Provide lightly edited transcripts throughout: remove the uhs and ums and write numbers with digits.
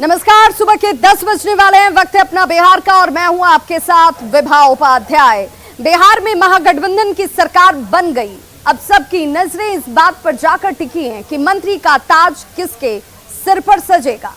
नमस्कार, सुबह के 10 बजने वाले हैं। वक्त है अपना बिहार का और मैं हूं आपके साथ विभा उपाध्याय। बिहार में महागठबंधन की सरकार बन गई। अब सबकी नजरें इस बात पर जाकर टिकी हैं कि मंत्री का ताज किसके सिर पर सजेगा।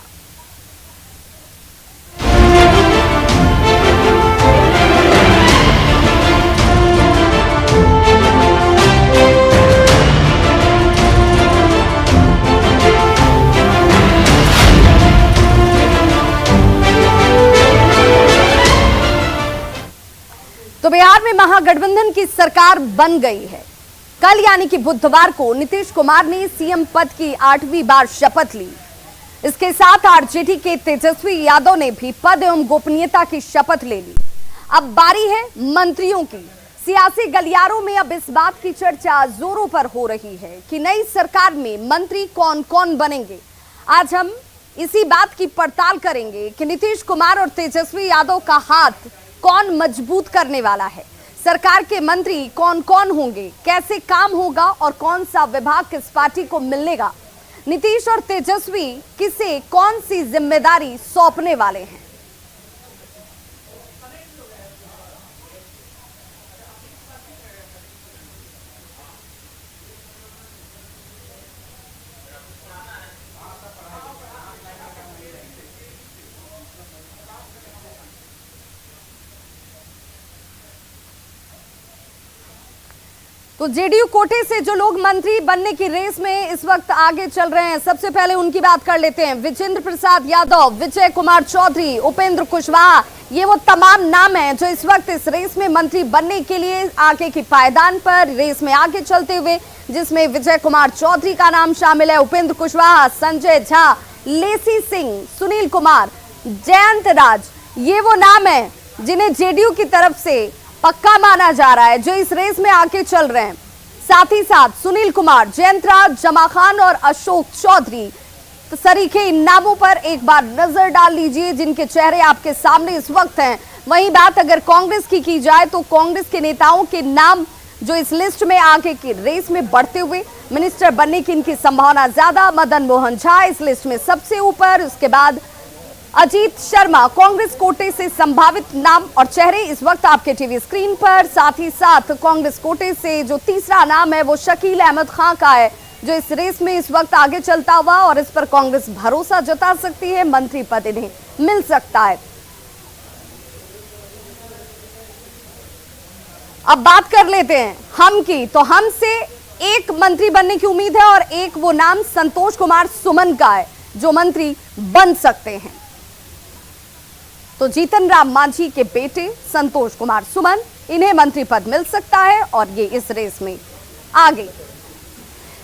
तो बिहार में महागठबंधन की सरकार बन गई है। कल यानी कि बुधवार को नीतीश कुमार ने सीएम पद की 8वीं बार शपथ ली। इसके साथ आरजेडी के तेजस्वी यादव ने भी पद एवं गोपनीयता की शपथ ले ली। अब बारी है मंत्रियों की। सियासी गलियारों में अब इस बात की चर्चा जोरों पर हो रही है कि नई सरकार में मंत्री कौन कौन बनेंगे। आज हम इसी बात की पड़ताल करेंगे कि नीतीश कुमार और तेजस्वी यादव का हाथ कौन मजबूत करने वाला है। सरकार के मंत्री कौन कौन होंगे, कैसे काम होगा और कौन सा विभाग किस पार्टी को मिलेगा। नीतीश और तेजस्वी किसे कौन सी जिम्मेदारी सौंपने वाले हैं। तो जेडीयू कोटे से जो लोग मंत्री बनने की रेस में इस वक्त आगे चल रहे हैं, सबसे पहले उनकी बात कर लेते हैं। विजेंद्र प्रसाद यादव, विजय कुमार चौधरी, उपेंद्र कुशवाहा, ये वो तमाम नाम हैं जो इस वक्त इस रेस में मंत्री बनने के लिए आगे की पायदान पर रेस में आगे चलते हुए, जिसमें विजय कुमार चौधरी का नाम शामिल है, उपेंद्र कुशवाहा, संजय झा, लेसी सिंह, सुनील कुमार, जयंत राज, ये वो नाम है जिन्हें जेडीयू की तरफ से पक्का माना जा रहा है, जो इस रेस में आगे चल रहे हैं। साथ ही साथ सुनील कुमार, जयंत राज, जमा खान और अशोक चौधरी, तो सरीखे इन नामों पर एक बार नजर डाल लीजिए जिनके चेहरे आपके सामने इस वक्त हैं। वहीं बात अगर कांग्रेस की जाए तो कांग्रेस के नेताओं के नाम जो इस लिस्ट में आगे की रेस में बढ़ते हुए मिनिस्टर बनने की इनकी संभावना ज्यादा। मदन मोहन झा इस लिस्ट में सबसे ऊपर, उसके बाद अजीत शर्मा, कांग्रेस कोटे से संभावित नाम और चेहरे इस वक्त आपके टीवी स्क्रीन पर। साथ ही साथ कांग्रेस कोटे से जो तीसरा नाम है वो शकील अहमद खान का है, जो इस रेस में इस वक्त आगे चलता हुआ और इस पर कांग्रेस भरोसा जता सकती है, मंत्री पद इन्हें मिल सकता है। अब बात कर लेते हैं हम की, तो हम से एक मंत्री बनने की उम्मीद है और एक वो नाम संतोष कुमार सुमन का है जो मंत्री बन सकते हैं। तो जीतन राम मांझी के बेटे संतोष कुमार सुमन, इन्हें मंत्री पद मिल सकता है और ये इस रेस में आगे।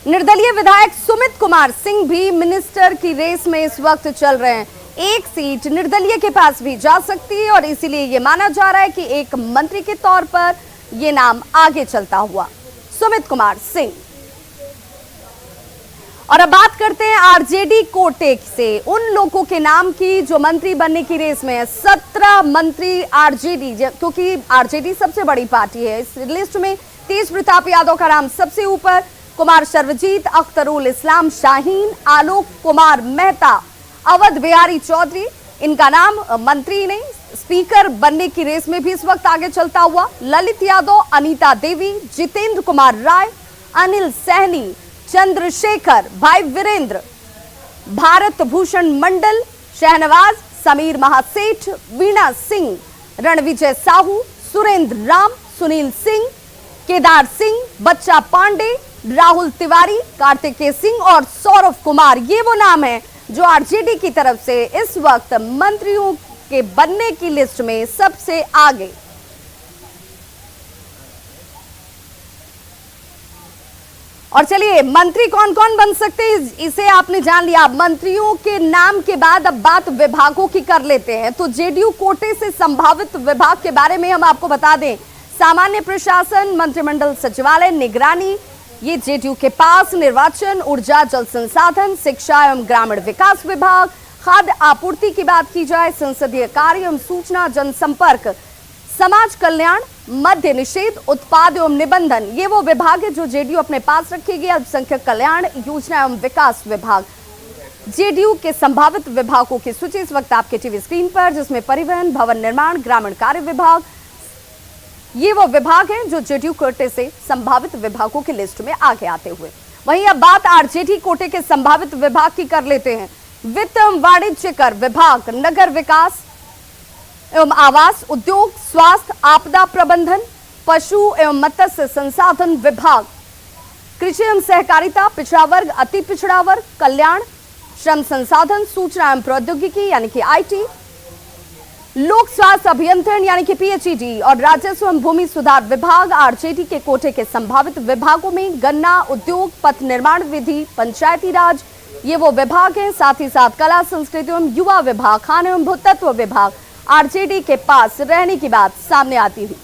निर्दलीय विधायक सुमित कुमार सिंह भी मिनिस्टर की रेस में इस वक्त चल रहे हैं। एक सीट निर्दलीय के पास भी जा सकती है और इसीलिए ये माना जा रहा है कि एक मंत्री के तौर पर ये नाम आगे चलता हुआ सुमित कुमार सिंह। और अब बात करते हैं आरजेडी कोटे से उन लोगों के नाम की जो मंत्री बनने की रेस में है। 17 मंत्री आरजेडी, क्योंकि आरजेडी सबसे बड़ी पार्टी है, इस लिस्ट में तेज प्रताप यादव का नाम सबसे ऊपर, कुमार सर्वजीत, अख्तरुल इस्लाम शाहीन, आलोक कुमार मेहता, अवध बिहारी चौधरी, इनका नाम मंत्री नहीं स्पीकर बनने की रेस में भी इस वक्त आगे चलता हुआ। ललित यादव, अनीता देवी, जितेंद्र कुमार राय, अनिल सहनी, चंद्रशेखर, भाई वीरेंद्र, भारत भूषण मंडल, शहनवाज, समीर महासेठ, वीणा सिंह, रणविजय साहू, सुरेंद्र राम, सुनील सिंह, केदार सिंह, बच्चा पांडे, राहुल तिवारी, कार्तिकेय सिंह और सौरभ कुमार, ये वो नाम है जो आरजेडी की तरफ से इस वक्त मंत्रियों के बनने की लिस्ट में सबसे आगे। और चलिए, मंत्री कौन कौन बन सकते हैं इसे आपने जान लिया। मंत्रियों के नाम के बाद अब बात विभागों की कर लेते हैं। तो जेडीयू कोटे से संभावित विभाग के बारे में हम आपको बता दें। सामान्य प्रशासन, मंत्रिमंडल सचिवालय, निगरानी, ये जेडीयू के पास। निर्वाचन, ऊर्जा, जल संसाधन, शिक्षा एवं ग्रामीण विकास विभाग, खाद्य आपूर्ति की बात की जाए, संसदीय कार्य एवं सूचना जनसंपर्क, समाज कल्याण, मद्य निषेध, उत्पाद एवं निबंधन, ये वो विभाग है जो जेडीयू अपने पास रखेगी। अल्पसंख्यक कल्याण, योजना एवं विकास विभाग। जेडीयू के संभावित विभागों की सूची इस वक्त आपके टीवी स्क्रीन पर, जिसमें परिवहन, भवन निर्माण, ग्रामीण कार्य विभाग, ये वो विभाग हैं जो जेडीयू कोटे से संभावित विभागों की लिस्ट में आगे आते हुए। वहीं अब बात आरजेडी कोटे के संभावित विभाग की कर लेते हैं। वित्त एवं वाणिज्य कर विभाग, नगर विकास एवं आवास, उद्योग, स्वास्थ्य, आपदा प्रबंधन, पशु एवं मत्स्य संसाधन विभाग, कृषि एवं सहकारिता, पिछड़ा वर्ग, अति पिछड़ा वर्ग कल्याण, श्रम संसाधन, सूचना एवं प्रौद्योगिकी यानी कि आईटी, लोक स्वास्थ्य अभियंत्रण यानी कि पीएचईडी और राजस्व एवं भूमि सुधार विभाग। आरजेडी के कोटे के संभावित विभागों में गन्ना, उद्योग, पथ निर्माण विधि, पंचायती राज, ये वो विभाग हैं। साथ ही साथ कला, संस्कृति एवं युवा विभाग, खान एवं भूतत्व विभाग आरजेडी के पास रहने की बात सामने आती हुई।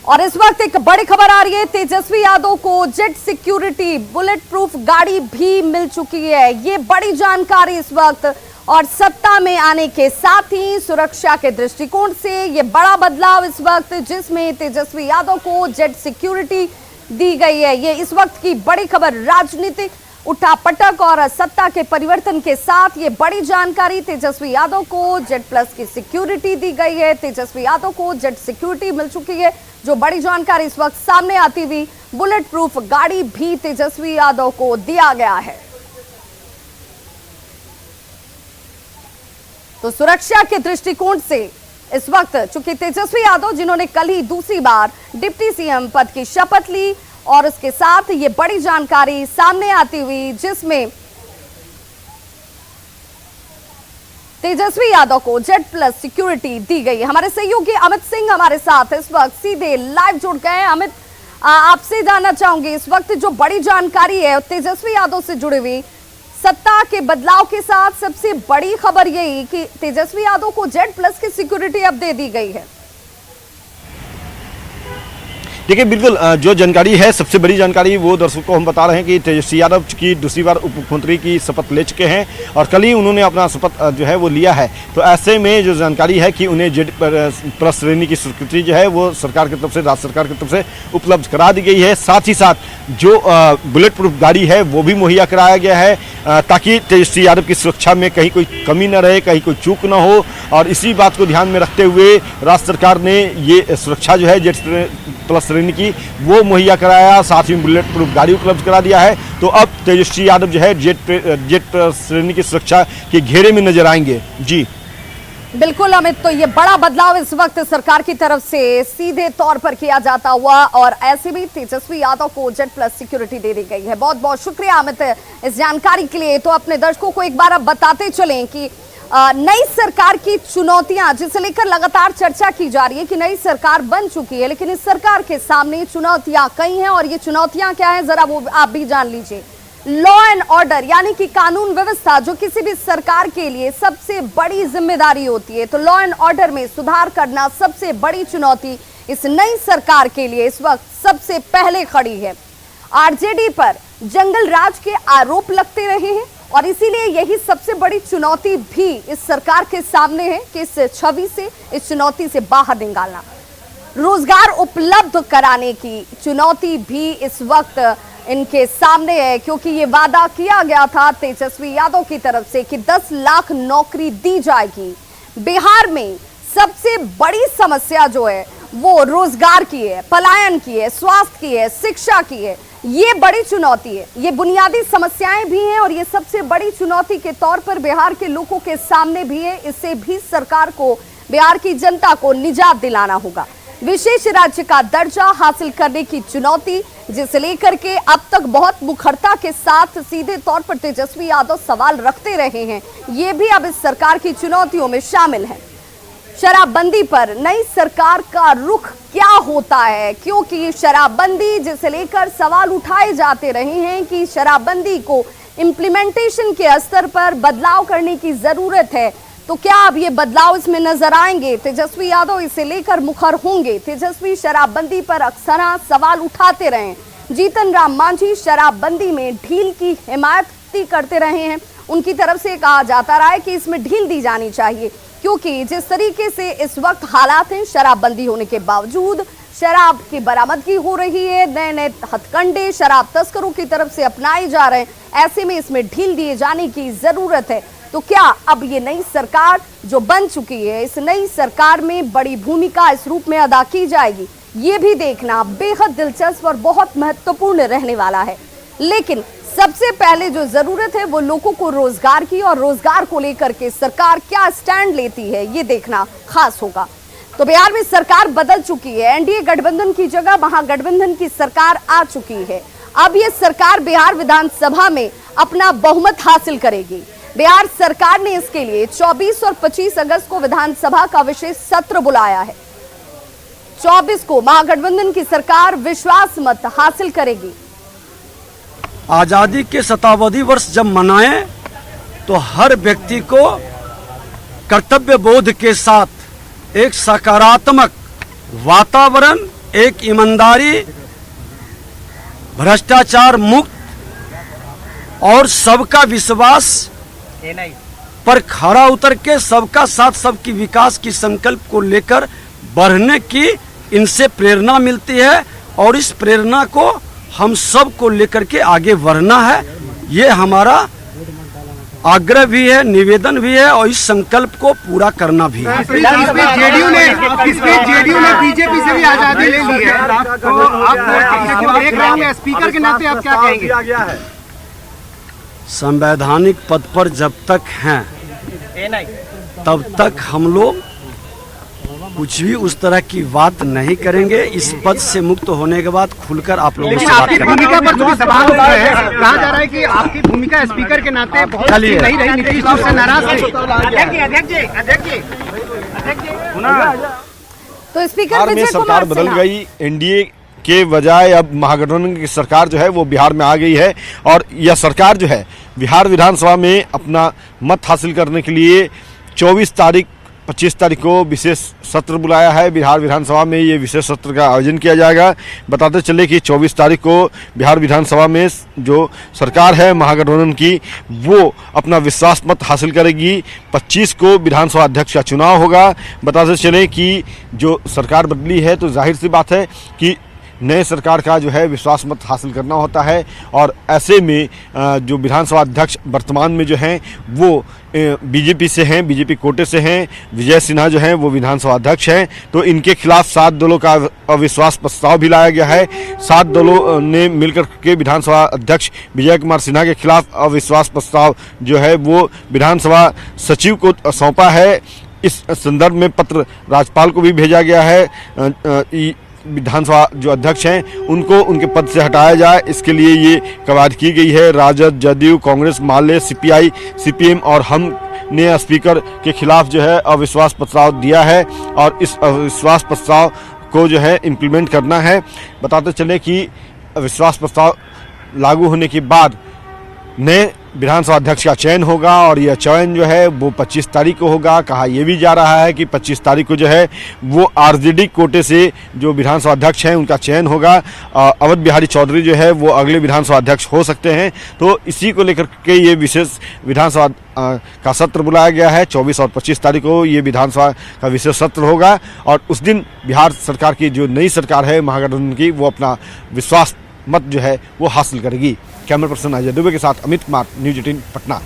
और इस वक्त एक बड़ी खबर आ रही है, तेजस्वी यादव को जेट सिक्योरिटी बुलेट प्रूफ गाड़ी भी मिल चुकी है। ये बड़ी जानकारी इस वक्त, और सत्ता में आने के साथ ही सुरक्षा के दृष्टिकोण से ये बड़ा बदलाव इस वक्त, जिसमें तेजस्वी यादव को जेट सिक्योरिटी दी गई है। ये इस वक्त की बड़ी खबर, राजनीतिक उठापटक और सत्ता के परिवर्तन के साथ ये बड़ी जानकारी, तेजस्वी यादव को जेट प्लस की सिक्योरिटी दी गई है। तेजस्वी यादव को जेट सिक्योरिटी मिल चुकी है। जो बड़ी जानकारी इस वक्त सामने आती हुई, बुलेट प्रूफ गाड़ी भी तेजस्वी यादव को दिया गया है। तो सुरक्षा के दृष्टिकोण से इस वक्त चूंकि तेजस्वी यादव, जिन्होंने कल ही दूसरी बार डिप्टी सीएम पद की शपथ ली, और उसके साथ ये बड़ी जानकारी सामने आती हुई, जिसमें तेजस्वी यादव को जेट प्लस सिक्योरिटी दी गई है। हमारे सहयोगी अमित सिंह हमारे साथ इस वक्त सीधे लाइव जुड़ गए हैं। अमित, आपसे जानना चाहूंगी, इस वक्त जो बड़ी जानकारी है तेजस्वी यादव से जुड़ी हुई, सत्ता के बदलाव के साथ सबसे बड़ी खबर यही कि तेजस्वी यादव को जेट प्लस की सिक्योरिटी अब दे दी गई है। देखिए, बिल्कुल जो जानकारी है, सबसे बड़ी जानकारी वो दर्शकों को हम बता रहे हैं कि तेजस्वी यादव की दूसरी बार उप मुख्यमंत्री की शपथ ले चुके हैं और कल ही उन्होंने अपना शपथ जो है वो लिया है। तो ऐसे में जो जानकारी है कि उन्हें जेड प्लस श्रेणी की स्वीकृति जो है वो सरकार की तरफ से, राज्य सरकार की तरफ से उपलब्ध करा दी गई है। साथ ही साथ जो बुलेट प्रूफ गाड़ी है वो भी मुहैया कराया गया है, ताकि तेजस्वी यादव की सुरक्षा में कहीं कोई कमी न रहे, कहीं कोई चूक न हो। और इसी बात को ध्यान में रखते हुए राज्य सरकार ने ये सुरक्षा जो है जेट प्लस श्रेणी की वो मुहैया कराया, साथ ही बुलेट प्रूफ गाड़ी उपलब्ध करा दिया है। तो अब तेजस्वी यादव जो है जेट श्रेणी की सुरक्षा के घेरे में नजर आएंगे। जी बिल्कुल अमित, तो ये बड़ा बदलाव इस वक्त सरकार की तरफ से सीधे तौर पर किया जाता हुआ, और ऐसे भी तेजस्वी यादव को जेट प्लस सिक्योरिटी दे दी गई है। बहुत बहुत शुक्रिया अमित इस जानकारी के लिए। तो अपने दर्शकों को एक बार अब बताते चलें कि नई सरकार की चुनौतियां, जिसे लेकर लगातार चर्चा की जा रही है कि नई सरकार बन चुकी है, लेकिन इस सरकार के सामने चुनौतियां कई हैं, और ये चुनौतियां क्या है जरा वो आप भी जान लीजिए। लॉ एंड ऑर्डर यानी कि कानून व्यवस्था, जो किसी भी सरकार के लिए सबसे बड़ी जिम्मेदारी होती है, तो लॉ एंड ऑर्डर में सुधार करना सबसे बड़ी चुनौती इस नई सरकार के लिए इस वक्त सबसे पहले खड़ी है। आरजेडी पर जंगल राज के आरोप लगते रहे हैं, और इसीलिए यही सबसे बड़ी चुनौती भी इस सरकार के सामने है कि इस छवि से, इस चुनौती से बाहर निकालना। रोजगार उपलब्ध कराने की चुनौती भी इस वक्त इनके सामने है, क्योंकि ये वादा किया गया था तेजस्वी यादव की तरफ से कि 10 लाख नौकरी दी जाएगी। बिहार में सबसे बड़ी समस्या जो है वो रोजगार की है, पलायन की है, स्वास्थ्य की है, शिक्षा की है। ये बड़ी चुनौती है, ये बुनियादी समस्याएं भी हैं, और ये सबसे बड़ी चुनौती के तौर पर बिहार के लोगों के सामने भी है। इससे भी सरकार को, बिहार की जनता को निजात दिलाना होगा। विशेष राज्य का दर्जा हासिल करने की चुनौती, जिसे लेकर के अब तक बहुत मुखरता के साथ सीधे तौर पर तेजस्वी यादव सवाल रखते रहे हैं, ये भी अब इस सरकार की चुनौतियों में शामिल है। शराबबंदी पर नई सरकार का रुख क्या होता है, क्योंकि शराबबंदी जिसे लेकर सवाल उठाए जाते रहे हैं कि शराबबंदी को इम्प्लीमेंटेशन के स्तर पर बदलाव करने की जरूरत है, तो क्या अब ये बदलाव इसमें नजर आएंगे? तेजस्वी यादव इसे लेकर मुखर होंगे। तेजस्वी शराबबंदी पर अक्सर सवाल उठाते रहे। जीतन राम मांझी शराबबंदी में ढील की हिमायत करते रहे हैं। उनकी तरफ से कहा जाता रहा है कि इसमें ढील दी जानी चाहिए, क्योंकि जिस तरीके से इस वक्त हालात हैं, शराबबंदी होने के बावजूद शराब की बरामदगी हो रही है, नए नए हथकंडे शराब तस्करों की तरफ से अपनाए जा रहे हैं। ऐसे में इसमें ढील दिए जाने की जरूरत है। तो क्या अब ये नई सरकार जो बन चुकी है, इस नई सरकार में बड़ी भूमिका इस रूप में अदा की जाएगी, ये भी देखना बेहद दिलचस्प और बहुत महत्वपूर्ण रहने वाला है। लेकिन सबसे पहले जो जरूरत है वो लोगों को रोजगार की, और रोजगार को लेकर के सरकार क्या स्टैंड लेती है ये देखना खास होगा। तो बिहार में सरकार बदल चुकी है, एनडीए गठबंधन की जगह महागठबंधन की सरकार आ चुकी है। अब ये सरकार बिहार विधानसभा में अपना बहुमत हासिल करेगी। बिहार सरकार ने इसके लिए 24 और 25 अगस्त को विधानसभा का विशेष सत्र बुलाया है। 24 को महागठबंधन की सरकार विश्वास मत हासिल करेगी। आजादी के शताब्दी वर्ष जब मनाएं तो हर व्यक्ति को कर्तव्य बोध के साथ एक सकारात्मक वातावरण, एक ईमानदारी, भ्रष्टाचार मुक्त और सबका विश्वास पर खड़ा उतर के सबका साथ सबकी विकास की संकल्प को लेकर बढ़ने की इनसे प्रेरणा मिलती है। और इस प्रेरणा को हम सब को लेकर के आगे बढ़ना है, ये हमारा आग्रह भी है, निवेदन भी है और इस संकल्प को पूरा करना भी है। जेडीयू ने बीजेपी से भी आजादी ले ली है, तो आप देख रहे होंगे, स्पीकर के नाते आप क्या कहेंगे? संवैधानिक पद पर जब तक हैं तब तक हम लोग कुछ भी उस तरह की बात नहीं करेंगे। इस पद से मुक्त होने के बाद खुलकर आप लोगों से बात करेंगे। भूमिका पर जो सवाल उठ रहे हैं, कहा जा रहा है कि आपकी भूमिका स्पीकर के नाते बहुत अच्छी नहीं रही, नीतीश जी से नाराज थे। तो स्पीकर बिहार में विजय सरकार कुमार बदल सिन्हा गई, एनडीए के बजाय अब महागठबंधन की सरकार जो है वो बिहार में आ गई है। और यह सरकार जो है बिहार विधानसभा में अपना मत हासिल करने के लिए 25 तारीख को विशेष सत्र बुलाया है। बिहार विधानसभा में ये विशेष सत्र का आयोजन किया जाएगा। बताते चले कि 24 तारीख को बिहार विधानसभा में जो सरकार है महागठबंधन की, वो अपना विश्वास मत हासिल करेगी। 25 को विधानसभा अध्यक्ष का चुनाव होगा। बताते चले कि जो सरकार बदली है तो जाहिर सी बात है कि नए सरकार का जो है विश्वास मत हासिल करना होता है। और ऐसे में जो विधानसभा अध्यक्ष वर्तमान में जो हैं वो बीजेपी से हैं, बीजेपी कोटे से हैं। विजय सिन्हा जो हैं वो विधानसभा अध्यक्ष हैं। तो इनके खिलाफ 7 दलों का अविश्वास प्रस्ताव भी लाया गया है। 7 दलों ने मिलकर के विधानसभा अध्यक्ष विजय कुमार सिन्हा के खिलाफ अविश्वास प्रस्ताव जो है वो विधानसभा सचिव को सौंपा है। इस संदर्भ में पत्र राज्यपाल को भी भेजा गया है। विधानसभा जो अध्यक्ष हैं उनको उनके पद से हटाया जाए, इसके लिए ये कवायद की गई है। राजद, जदयू, कांग्रेस, माले, सीपीआई, सीपीएम और हम ने स्पीकर के खिलाफ जो है अविश्वास प्रस्ताव दिया है और इस अविश्वास प्रस्ताव को जो है इम्प्लीमेंट करना है। बताते चले कि अविश्वास प्रस्ताव लागू होने के बाद नए विधानसभा अध्यक्ष का चयन होगा और यह चयन जो है वो 25 तारीख को होगा। कहा यह भी जा रहा है कि 25 तारीख को जो है वो आरजेडी कोटे से जो विधानसभा अध्यक्ष हैं उनका चयन होगा। अवध बिहारी चौधरी जो है वो अगले विधानसभा अध्यक्ष हो सकते हैं। तो इसी को लेकर के ये विशेष विधानसभा का सत्र बुलाया गया है। 24 और 25 तारीख को ये विधानसभा का विशेष सत्र होगा और उस दिन बिहार सरकार की जो नई सरकार है महागठबंधन की, वो अपना विश्वास मत जो है वो हासिल करेगी। कैमरा पर्सन अजय दुबे के साथ अमित कुमार, न्यूज 18 पटना।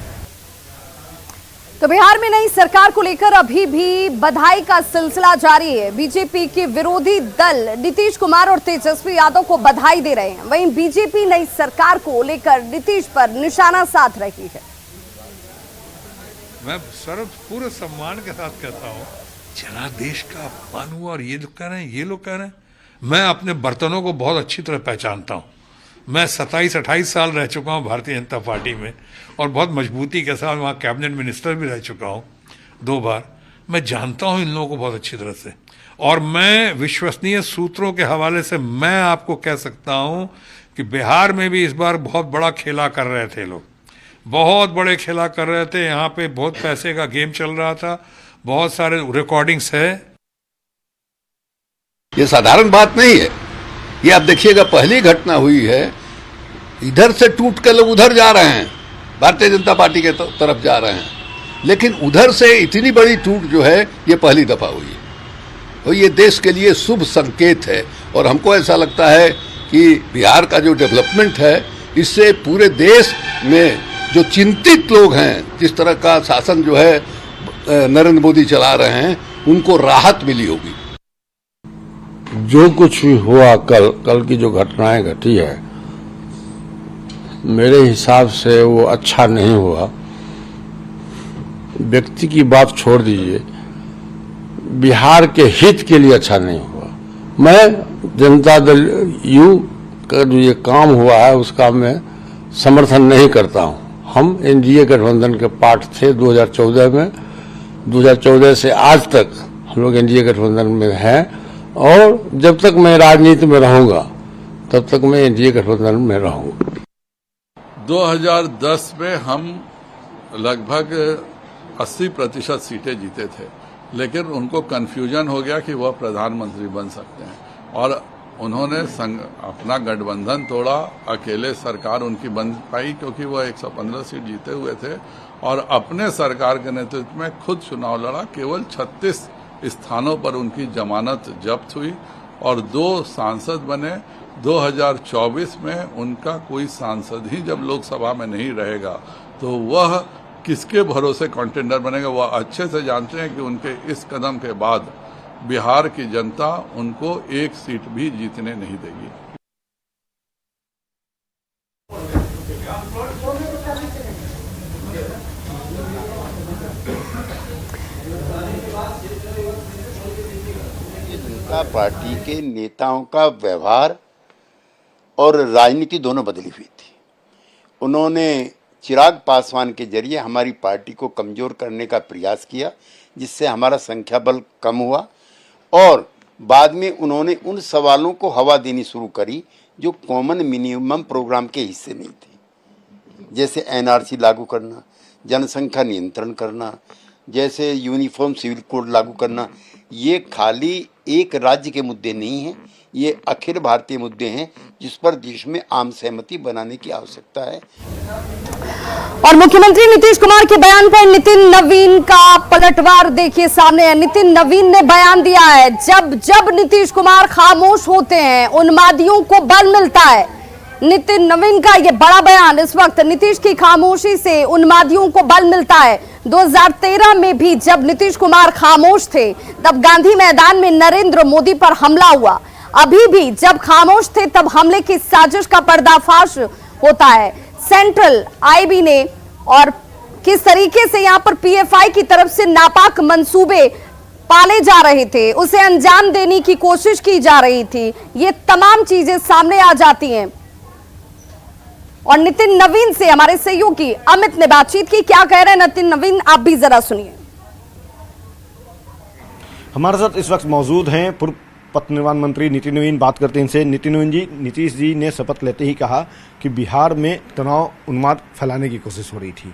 तो बिहार में नई सरकार को लेकर अभी भी बधाई का सिलसिला जारी है। बीजेपी के विरोधी दल नीतीश कुमार और तेजस्वी यादव को बधाई दे रहे हैं। वहीं बीजेपी नई सरकार को लेकर नीतीश पर निशाना साध रही है। मैं पूरे सम्मान के साथ कहता हूँ, चला देश का अपमान हुआ और ये लोग कह रहे हैं, ये लोग कह रहे हैं। मैं अपने बर्तनों को बहुत अच्छी तरह पहचानता हूँ। मैं 27-28 साल रह चुका हूँ भारतीय जनता पार्टी में और बहुत मजबूती के साथ वहाँ कैबिनेट मिनिस्टर भी रह चुका हूँ 2 बार। मैं जानता हूँ इन लोगों को बहुत अच्छी तरह से और मैं विश्वसनीय सूत्रों के हवाले से मैं आपको कह सकता हूँ कि बिहार में भी इस बार बहुत बड़ा खेला कर रहे थे लोग, बहुत बड़े खेला कर रहे थे। यहाँ पे बहुत पैसे का गेम चल रहा था, बहुत सारे रिकॉर्डिंग्स है। ये साधारण बात नहीं है। ये आप देखिएगा, पहली घटना हुई है, इधर से टूट कर लोग उधर जा रहे हैं, भारतीय जनता पार्टी के तरफ जा रहे हैं, लेकिन उधर से इतनी बड़ी टूट जो है ये पहली दफा हुई है। तो ये देश के लिए शुभ संकेत है। और हमको ऐसा लगता है कि बिहार का जो डेवलपमेंट है, इससे पूरे देश में जो चिंतित लोग हैं, जिस तरह का शासन जो है नरेंद्र मोदी चला रहे हैं, उनको राहत मिली होगी। जो कुछ भी हुआ कल की जो घटनाएं घटी है, मेरे हिसाब से वो अच्छा नहीं हुआ। व्यक्ति की बात छोड़ दीजिए, बिहार के हित के लिए अच्छा नहीं हुआ। मैं जनता दल यू का जो ये काम हुआ है उसका मैं समर्थन नहीं करता हूं। हम एनडीए गठबंधन के पार्ट थे 2014 में। 2014 से आज तक हम लोग एनडीए गठबंधन में हैं और जब तक मैं राजनीति में रहूंगा तब तक मैं एनडीए गठबंधन में रहूंगा। 2010 में हम लगभग 80% सीटें जीते थे, लेकिन उनको कंफ्यूजन हो गया कि वह प्रधानमंत्री बन सकते हैं और उन्होंने अपना गठबंधन तोड़ा। अकेले सरकार उनकी बन पाई क्योंकि वह 115 सीट जीते हुए थे और अपने सरकार के नेतृत्व में खुद चुनाव लड़ा। केवल 36 स्थानों पर उनकी जमानत जब्त हुई और 2 सांसद बने। 2024 में उनका कोई सांसद ही जब लोकसभा में नहीं रहेगा तो वह किसके भरोसे कंटेंडर बनेगा। वह अच्छे से जानते हैं कि उनके इस कदम के बाद बिहार की जनता उनको एक सीट भी जीतने नहीं देगी। जनता पार्टी के नेताओं का व्यवहार और राजनीति दोनों बदली हुई थी। उन्होंने चिराग पासवान के जरिए हमारी पार्टी को कमज़ोर करने का प्रयास किया, जिससे हमारा संख्या बल कम हुआ और बाद में उन्होंने उन सवालों को हवा देनी शुरू करी जो कॉमन मिनिमम प्रोग्राम के हिस्से नहीं थे, जैसे एनआरसी लागू करना, जनसंख्या नियंत्रण करना, जैसे यूनिफॉर्म सिविल कोड लागू करना। ये खाली एक राज्य के मुद्दे नहीं हैं, ये अखिल भारतीय मुद्दे हैं जिस पर देश में आम सहमति बनाने की आवश्यकता है। और मुख्यमंत्री नीतीश कुमार के बयान पर नितिन नवीन का पलटवार देखिए सामने है। नितिन नवीन ने बयान दिया है, जब जब नीतीश कुमार खामोश होते हैं उन्मादियों को बल मिलता है। नितिन नवीन का ये बड़ा बयान, इस वक्त नीतीश की खामोशी से उन्मादियों को बल मिलता है। 2013 में भी जब नीतीश कुमार खामोश थे तब गांधी मैदान में नरेंद्र मोदी पर हमला हुआ। अभी भी जब खामोश थे तब हमले की साजिश का पर्दाफाश होता है सेंट्रल आईबी ने, और किस तरीके से यहां पर पीएफआई की तरफ से नापाक मंसूबे पाले जा रहे थे, उसे अंजाम देने की कोशिश की जा रही थी। ये तमाम चीजें सामने आ जाती हैं। और नितिन नवीन से हमारे सहयोगी अमित ने बातचीत की। क्या कह रहे हैं नितिन नवीन, आप भी जरा सुनिए। हमारे साथ इस वक्त मौजूद हैं पूर्व पथ निर्माण मंत्री नितिन नवीन। बात करते हैं इनसे। नितिन नवीन जी, नीतीश जी ने शपथ लेते ही कहा कि बिहार में तनाव उन्माद फैलाने की कोशिश हो रही थी।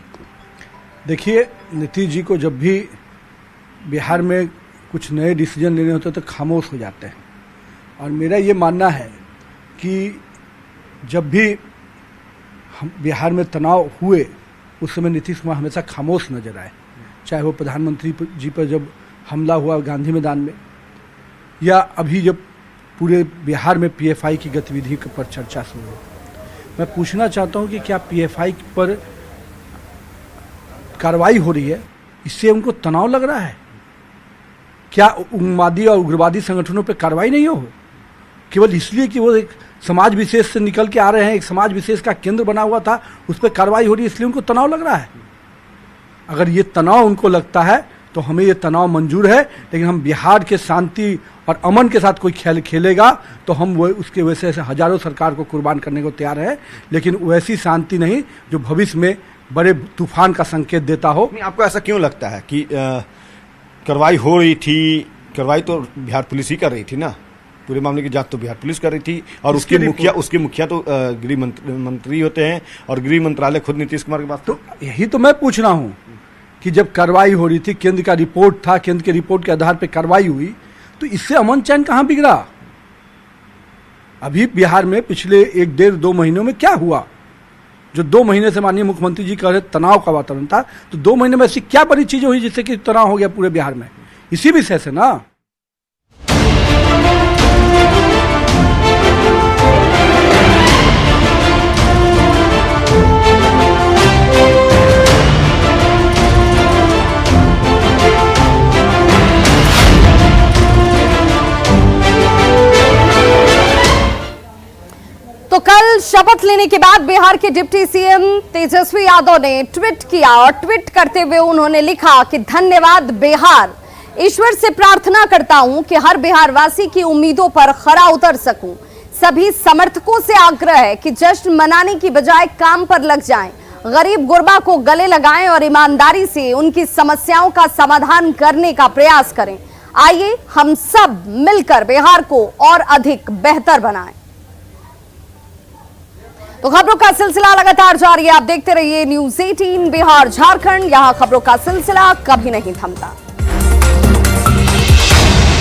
देखिए, नीतीश जी को जब भी बिहार में कुछ नए डिसीजन लेने होते तो खामोश हो जाते हैं। और मेरा ये मानना है कि जब भी हम बिहार में तनाव हुए उस समय नीतीश कुमार हमेशा खामोश नजर आए, चाहे वो प्रधानमंत्री जी पर जब हमला हुआ गांधी मैदान में, या अभी जब पूरे बिहार में पीएफआई की गतिविधि पर चर्चा शुरू हो। मैं पूछना चाहता हूं कि क्या पीएफआई पर कार्रवाई हो रही है, इससे उनको तनाव लग रहा है? क्या उग्रवादी और उग्रवादी संगठनों पर कार्रवाई नहीं हो, केवल इसलिए कि वो एक समाज विशेष से निकल के आ रहे हैं, एक समाज विशेष का केंद्र बना हुआ था, उस पर कार्रवाई हो रही है इसलिए उनको तनाव लग रहा है? अगर ये तनाव उनको लगता है तो हमें ये तनाव मंजूर है, लेकिन हम बिहार के शांति और अमन के साथ कोई खेल खेलेगा तो हम वो उसके वजह से हजारों सरकार को कुर्बान करने को तैयार है, लेकिन वैसी शांति नहीं जो भविष्य में बड़े तूफान का संकेत देता हो। आपको ऐसा क्यों लगता है कि कार्रवाई हो रही थी? कार्रवाई तो बिहार पुलिस ही कर रही थी ना, पूरे मामले की जांच तो बिहार पुलिस कर रही थी और उसके मुखिया तो गृह मंत्री होते हैं और गृह मंत्रालय खुद नीतीश कुमार के पास। तो यही तो मैं पूछ रहा हूँ कि जब कार्रवाई हो रही थी, केंद्र का रिपोर्ट था, केंद्र के रिपोर्ट के आधार पर कार्रवाई हुई, तो इससे अमन चैन कहां बिगड़ा? अभी बिहार में पिछले 1-1.5-2 महीनों में क्या हुआ? जो 2 महीने से माननीय मुख्यमंत्री जी कह रहे तनाव का वातावरण था, तो 2 महीने में ऐसी क्या बड़ी चीजें हुई जिससे कि तनाव हो गया पूरे बिहार में? इसी विषय से ना। तो कल शपथ लेने के बाद बिहार के डिप्टी सीएम तेजस्वी यादव ने ट्वीट किया और ट्वीट करते हुए उन्होंने लिखा कि धन्यवाद बिहार, ईश्वर से प्रार्थना करता हूं कि हर बिहार वासी की उम्मीदों पर खरा उतर सकूं। सभी समर्थकों से आग्रह है कि जश्न मनाने की बजाय काम पर लग जाएं, गरीब गुरबा को गले लगाएं और ईमानदारी से उनकी समस्याओं का समाधान करने का प्रयास करें। आइए हम सब मिलकर बिहार को और अधिक बेहतर बनाएं। तो खबरों का सिलसिला लगातार जारी है, आप देखते रहिए न्यूज़ 18 बिहार झारखंड, यहां खबरों का सिलसिला कभी नहीं थमता।